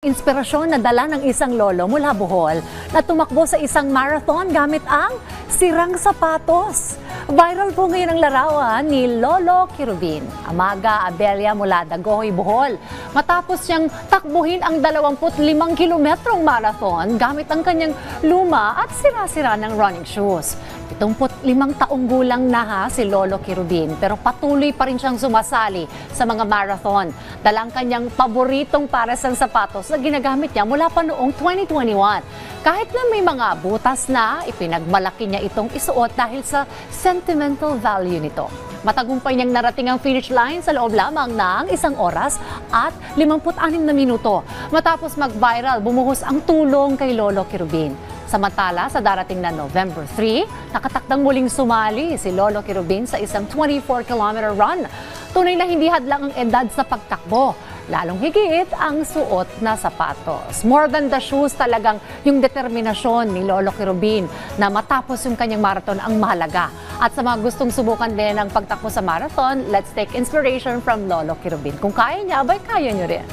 Inspirasyon na dala ng isang lolo mula Bohol na tumakbo sa isang marathon gamit ang sirang sapatos. Viral po ngayon ang larawan ni Lolo Quirubin, Amaga Abella mula Dagohoy, Bohol. Matapos niyang takbuhin ang 25 kilometrong marathon gamit ang kanyang luma at sira-sira ng running shoes. 75 taong gulang na si Lolo Quirubin pero patuloy pa rin siyang sumasali sa mga marathon. Dalang kanyang paboritong pares ng sapatos na ginagamit niya mula pa noong 2021. Kahit na may mga butas na, ipinagmalaki niya itong isuot dahil sa sentimental value nito. Matagumpay niyang narating ang finish line sa loob lamang ng 1 oras at 56 na minuto. Matapos mag-viral, bumuhos ang tulong kay Lolo Quirubin. Samantala, sa darating na November 3, nakatakdang muling sumali si Lolo Quirubin sa isang 24-kilometer run. Tunay na hindi hadlang ang edad sa pagtakbo, lalong higit ang suot na sapatos. More than the shoes, talagang yung determinasyon ni Lolo Quirubin na matapos yung kanyang marathon ang mahalaga. At sa mga gustong subukan din ang pagtakbo sa marathon, let's take inspiration from Lolo Quirubin. Kung kaya niya, abay kaya niyo rin.